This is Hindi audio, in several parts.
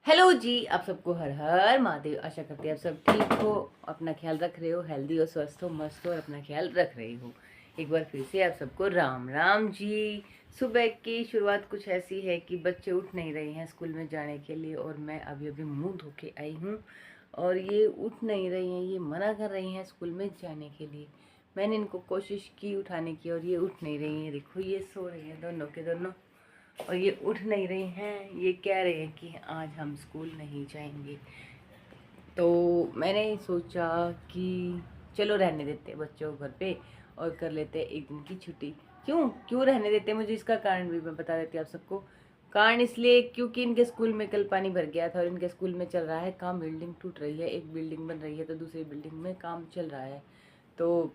हेलो जी, आप सबको हर हर महादेव। आशा करते हैं आप सब ठीक हो, अपना ख्याल रख रहे हो, हेल्दी हो, स्वस्थ हो, मस्त हो और अपना ख्याल रख रहे हो। एक बार फिर से आप सबको राम राम जी। सुबह की शुरुआत कुछ ऐसी है कि बच्चे उठ नहीं रहे हैं स्कूल में जाने के लिए और मैं अभी अभी मुंह धो के आई हूँ और ये उठ नहीं रही हैं, ये मना कर रही हैं स्कूल में जाने के लिए। मैंने इनको कोशिश की उठाने की और ये उठ नहीं रही हैं। देखो ये सो रही हैं दोनों के दोनों और ये उठ नहीं रही हैं। ये कह रहे हैं कि आज हम स्कूल नहीं जाएंगे। तो मैंने सोचा कि चलो रहने देते हैं बच्चों को घर पे और कर लेते हैं एक दिन की छुट्टी। क्यों क्यों रहने देते हैं, मुझे इसका कारण भी मैं बता देती हूँ आप सबको। कारण इसलिए क्योंकि इनके स्कूल में कल पानी भर गया था और इनके स्कूल में चल रहा है काम, बिल्डिंग टूट रही है। एक बिल्डिंग बन रही है तो दूसरी बिल्डिंग में काम चल रहा है। तो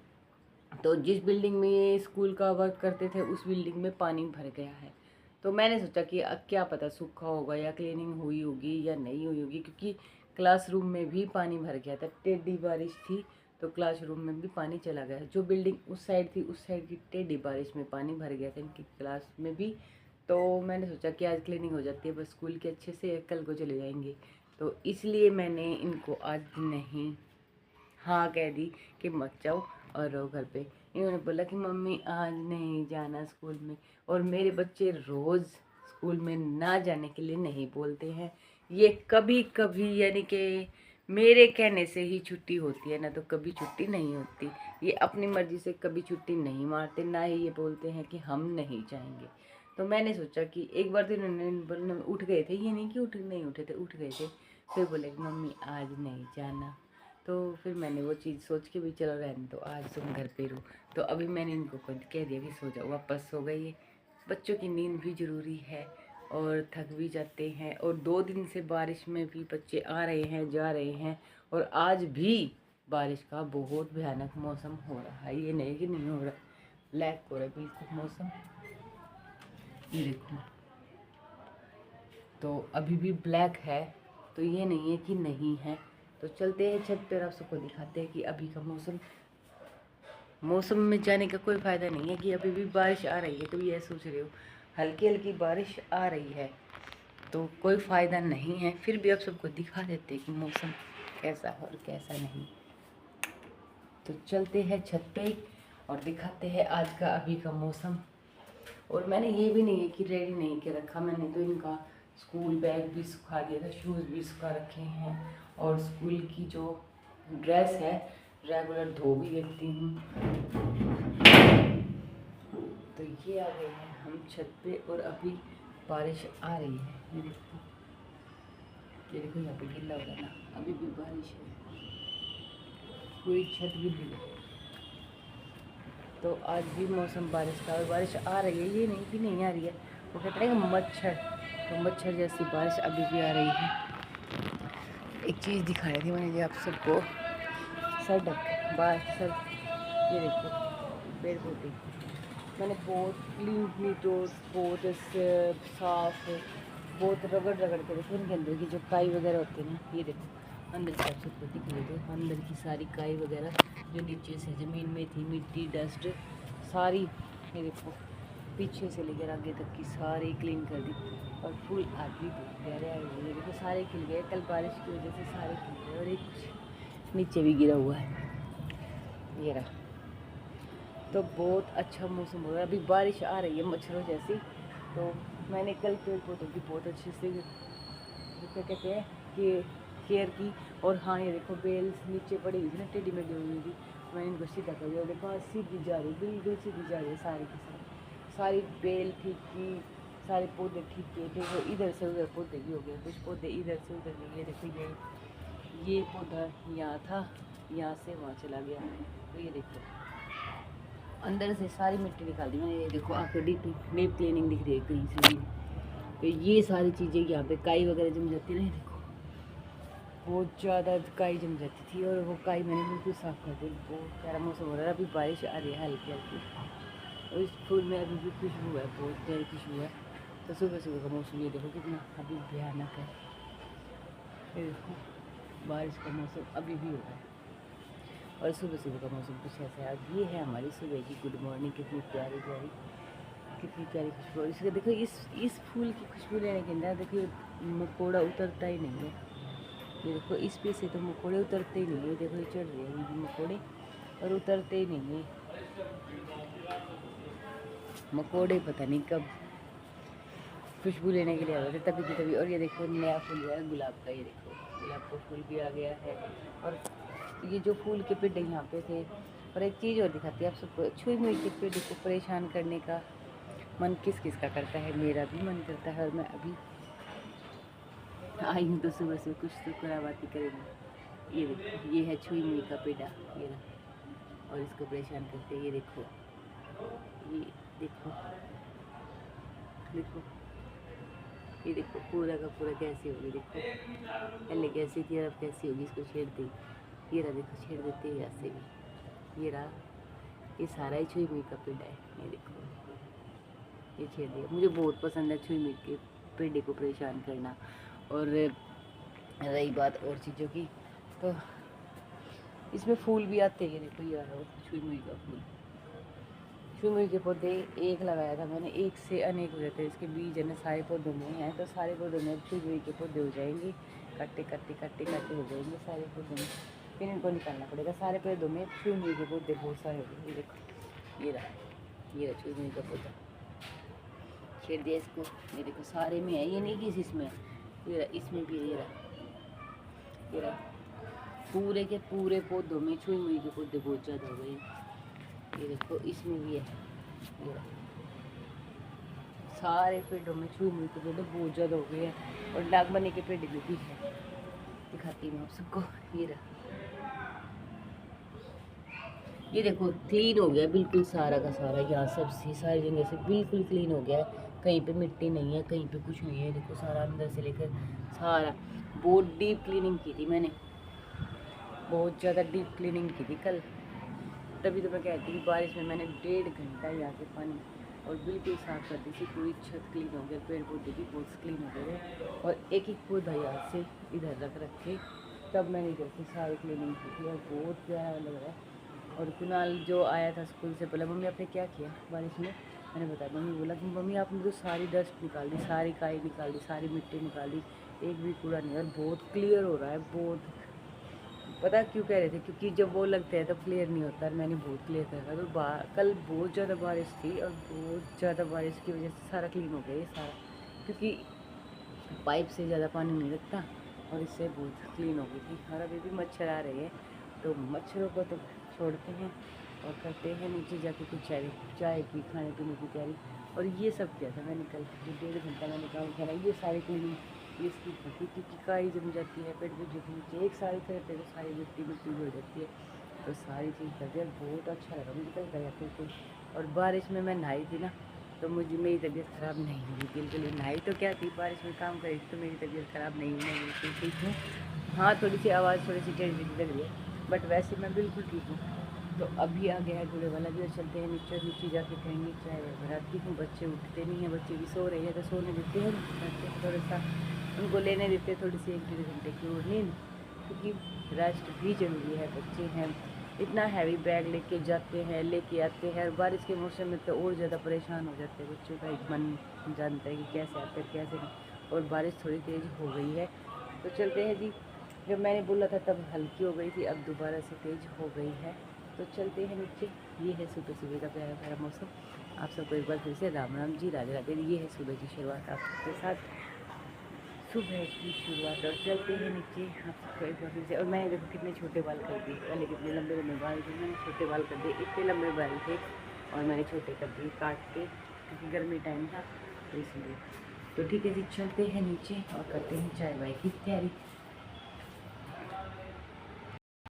जिस बिल्डिंग में ये स्कूल का वर्क करते थे उस बिल्डिंग में पानी भर गया है। तो मैंने सोचा कि क्या पता सूखा होगा या क्लीनिंग हुई होगी या नहीं हुई होगी, क्योंकि क्लासरूम में भी पानी भर गया था। टेढ़ी बारिश थी तो क्लासरूम में भी पानी चला गया। जो बिल्डिंग उस साइड थी उस साइड की टेढ़ी बारिश में पानी भर गया था इनकी क्लास में भी। तो मैंने सोचा कि आज क्लीनिंग हो जाती है, बस स्कूल के अच्छे से कल को चले जाएंगे। तो इसलिए मैंने इनको आज नहीं हाँ कह दी कि मत जाओ और रहो घर पे। इन्होंने बोला कि मम्मी आज नहीं जाना स्कूल में। और मेरे बच्चे रोज़ स्कूल में ना जाने के लिए नहीं बोलते हैं। ये कभी कभी यानी कि मेरे कहने से ही छुट्टी होती है, ना तो कभी छुट्टी नहीं होती। ये अपनी मर्ज़ी से कभी छुट्टी नहीं मारते, ना ही ये बोलते हैं कि हम नहीं जाएंगे। तो मैंने सोचा कि एक बार तो इन्होंने उठ गए थे, ये नहीं कि नहीं उठे थे, उठ गए थे। फिर बोले कि मम्मी आज नहीं जाना। तो फिर मैंने वो चीज़ सोच के भी चलो रहने दो, आज तुम घर पे रहो। तो अभी मैंने इनको खुद कह दिया कि सो जाओ, वापस सो गई है। बच्चों की नींद भी ज़रूरी है और थक भी जाते हैं। और 2 दिन से बारिश में भी बच्चे आ रहे हैं जा रहे हैं और आज भी बारिश का बहुत भयानक मौसम हो रहा है। ये नहीं कि नहीं हो रहा, ब्लैक हो रहा है बिल्कुल मौसम, ये देखो। तो अभी भी ब्लैक है, तो ये नहीं है कि नहीं है। तो चलते हैं छत पर, आप सबको दिखाते हैं कि अभी का मौसम में जाने का कोई फ़ायदा नहीं है कि अभी भी बारिश आ रही है। तो ये सोच रहे हो हल्की हल्की बारिश आ रही है तो कोई फ़ायदा नहीं है। फिर भी आप सबको दिखा देते हैं कि मौसम कैसा है और कैसा नहीं। तो चलते हैं छत पे और दिखाते हैं आज का अभी का मौसम। और मैंने ये भी नहीं है कि रेडी नहीं के रखा, मैंने तो इनका स्कूल बैग भी सुखा दिया था, शूज़ भी सुखा रखे हैं और स्कूल की जो ड्रेस है रेगुलर धो भी देती हूँ। तो ये आ गए हैं हम छत पे और अभी बारिश आ रही है। ये देखो यहाँ पे गिल्ला हो गया ना, अभी भी बारिश है, पूरी छत गिल्ली है। तो आज भी मौसम बारिश का और बारिश आ रही है, ये नहीं कि नहीं आ रही है। वो कहते हैं मच्छर, तो मच्छर जैसी बारिश अभी भी आ रही है। एक चीज़ दिखा रही थी मैंने जी आप सबको, सड़क बारिश सर, ये देखो पेड़ पौधे मैंने बहुत क्लीन रोड, बहुत साफ, बहुत रगड़ रगड़ के देखो इनके अंदर की जो काई वगैरह होती है ना, ये देखो अंदर से आप सबको दिख रही थी अंदर की सारी काई वगैरह जो नीचे से ज़मीन में थी, मिट्टी डस्ट सारी, ये देखो पीछे से लेकर आगे तक की सारी क्लीन कर दी। और फूल आज भी बहुत प्यारे आए हुए हैं, देखो सारे खिल गए, कल बारिश की वजह से सारे खिल गए और एक नीचे भी गिरा हुआ है, ये रहा। तो बहुत अच्छा मौसम हो रहा है, अभी बारिश आ रही है मच्छरों जैसी। तो मैंने कल पेड़ पौधों की बहुत अच्छे से क्या कहते हैं कि केयर की। और हाँ ये देखो बेल नीचे पड़ी हुई थी ना, टेढ़ी मेढ़ी हुई थी, मैंने इनको सीधा कर दिया। देखो सीधी जा रही, बिल्कुल सीधी जा रही है सारी की सारी बेल ठीक की, सारे पौधे ठीक किए। देखो इधर से उधर पौधे भी हो गए, कुछ पौधे इधर से उधर भी गए। देखो ये पौधा यहाँ था, यहाँ से वहाँ चला गया। तो ये देखो अंदर से सारी मिट्टी निकाल दी मैंने। ये देखो आपको डीप क्लीनिंग दिख रही है कहीं से भी। तो ये सारी चीज़ें यहाँ पे काई वगैरह जम जाती है ना, देखो बहुत ज़्यादा काई जम जाती थी और वो काई मैंने बिल्कुल साफ़ कर दी। बहुत प्यारा मौसम हो रहा है, अभी बारिश आ रही है हल्की हल्की और इस फूल में अभी भी खुशबू है, बहुत प्यारी खुशबू है। तो सुबह सुबह का मौसम ये देखो कितना अभी भयानक है। ये देखो बारिश का मौसम अभी भी हो रहा है और सुबह सुबह का मौसम कुछ ऐसा है। अब ये है हमारी सुबह की गुड मॉर्निंग, कितनी प्यारी प्यारी, कितनी प्यारी खुशबू। इसके देखो इस फूल की खुशबू लेने के अंदर देखो मकोड़ा उतरता ही नहीं है। ये देखो इस पे से तो मकोड़े उतरते ही नहीं है। देखो ये चढ़ रहे हैं मकोड़े और उतरते ही नहीं है मकोड़े। पता नहीं कब खुशबू लेने के लिए आ रहे थे तभी की तभी। और ये देखो नया फूल गया है गुलाब का। ये देखो गुलाब का फूल भी आ गया है। और ये जो फूल के पेड़ यहाँ पे थे। और एक चीज़ और दिखाती है आप सबको, छुई मुई के पेड़ को परेशान करने का मन किस किस का करता है। मेरा भी मन करता है और मैं अभी आई हूँ तो सुबह से कुछ तो कराबाती करेंगे। ये देखो ये है छुई मुई का पेड़ा, ये ना, और इसको परेशान करते हैं। ये देखो ये देखो देखो ये देखो पूरा का पूरा कैसे होगी। देखो पहले कैसी थी और अब कैसी होगी। इसको छेड़ दी, ये रहा देखो छेड़ देते हैं ऐसे भी। ये रहा, ये सारा ही छुई मुई का पेड़ा है। ये देखो ये छेड़ दिया। मुझे बहुत पसंद है छुई मुई के पेड़े को परेशान करना। और रही बात और चीज़ों की तो इसमें फूल भी आते हैं। देखो ये रहा छुई मुई का फूल। छुई मुई के पौधे एक लगाया था मैंने, एक से अनेक हो जाते हैं। इसके बीज है ना सारे पौधों में हैं, तो सारे पौधों में छुई मुई के पौधे हो जाएंगे। कट्टे कट्टे कट्टे कट्टे हो जाएंगे सारे पौधों में। फिर इनको निकालना पड़ेगा। सारे पौधों में छुई मुई के पौधे बहुत सारे हो गए। ये देखो ये रहा छुई मुई का पौधा। छेड़ दिया इसको। ये देखो सारे में है, ये नहीं किसी इसमें है। ये रहा इसमें भी है। ये रहा पूरे के पूरे पौधों में छुई मुई के पौधे बहुत ज़्यादा हो गए। ये देखो इसमें भी है। ये रहा सारे पेड़ों में छुई मुई के पौधे बहुत ज़्यादा हो गए हैं। और नागमनी के पेड़ में भी है, दिखाती हूँ आप सबको। ये रहा, ये देखो क्लीन हो गया बिल्कुल सारा का सारा। यहाँ सब से सारी जगह से बिल्कुल क्लीन हो गया है। कहीं पे मिट्टी नहीं है, कहीं पे कुछ नहीं है। देखो सारा अंदर से लेकर सारा बहुत डीप क्लीनिंग की थी मैंने, बहुत ज़्यादा डीप क्लीनिंग की थी कल। तभी तो मैं कहती थी बारिश में मैंने 1.5 घंटा यहाँ के पानी और बिल्कुल साफ़ कर दी थी। पूरी छत क्लीन हो गया, पेड़ पौधे भी बहुत क्लीन हो गए। और एक एक पौधा यहाँ से इधर रख के तब मैंने इधर से सारी क्लीनिंग की थी और बहुत प्यारा लग रहा है। और कुणाल जो आया था स्कूल से पहले, मम्मी आपने क्या किया बारिश में? मैंने बताया। मम्मी बोला कि मम्मी आपने तो सारी डस्ट निकाल दी, सारी काई निकाल दी, सारी मिट्टी निकाल दी, एक भी कूड़ा नहीं। और बहुत क्लियर हो रहा है बहुत। पता क्यों कह रहे थे? क्योंकि जब वो लगते हैं तब क्लियर नहीं होता। मैंने बहुत क्लियर करा। तो कल बहुत ज़्यादा बारिश थी और बहुत ज़्यादा बारिश की वजह से सारा क्लीन हो गया ये सारा, क्योंकि पाइप से ज़्यादा पानी नहीं लगता और इससे बहुत क्लीन हो गई थी। और अभी भी मच्छर आ रहे हैं, तो मच्छरों को तो छोड़ते हैं और करते हैं नीचे जाके कुछ चाय की खाने पीने की तैयारी। और ये सब किया था मैंने कल, जो 1.5 घंटा मैंने काम किया। ये सारी क्लीनिंग ये इसकी होती, क्योंकि काई जम जाती है पेड़ पे जो नीचे एक सारी करते तो सारी मिट्टी मिट्टी हो जाती है। तो सारी चीज़ करते हैं, बहुत अच्छा लगा मुझे कल गया बिल्कुल। और बारिश में मैं नहाई थी ना, तो मुझे मेरी तबीयत ख़राब नहीं हुई बिल्कुल। नहाई तो क्या थी, बारिश में काम करी तो मेरी तबीयत ख़राब नहीं हुई, मैं बिल्कुल ठीक हूँ। हाँ थोड़ी सी आवाज़ थोड़ी सी टेढ़ी लग रही है, बट वैसे मैं बिल्कुल ठीक हूँ। तो अभी आ गया है घोड़े वाला भी और चलते हैं नीचे। नीचे जाके कहेंगे चाय बनाती हूँ। बच्चे उठते नहीं हैं, बच्चे भी सो रहे हैं तो सोने देते हैं, थोड़ा सा उनको लेने देते हैं थोड़ी सी 1-1.5 घंटे की और नींद, क्योंकि रेस्ट भी ज़रूरी है। बच्चे हैं, इतना हैवी बैग लेके जाते हैं लेके आते हैं, और बारिश के मौसम में तो और ज़्यादा परेशान हो जाते हैं। बच्चों का एक मन जानता है कि कैसे आते हैं कैसे नहीं। और बारिश थोड़ी तेज़ हो गई है तो चलते हैं जी। जब मैंने बोला था तब हल्की हो गई थी, अब दोबारा से तेज़ हो गई है, तो चलते हैं नीचे। ये है सुबह सुबह का प्यारा प्यारा मौसम। आप सबको एक बार फिर से राम राम जी, राधे राधे। ये है सुबह की शुरुआत आप सबके साथ, सुबह की शुरुआत। और चलते हैं नीचे आप सबको एक बार फिर से। और मैंने देखो कितने छोटे बाल कर दिए, पहले कितने लंबे लंबे बाल थे, मैंने छोटे बाल कर दिए। इतने लंबे बाल थे और मैंने छोटे कर दिए काट के, क्योंकि गर्मी टाइम था तो इसलिए। तो ठीक है जी, चलते हैं नीचे और करते हैं चाय वाय की तैयारी।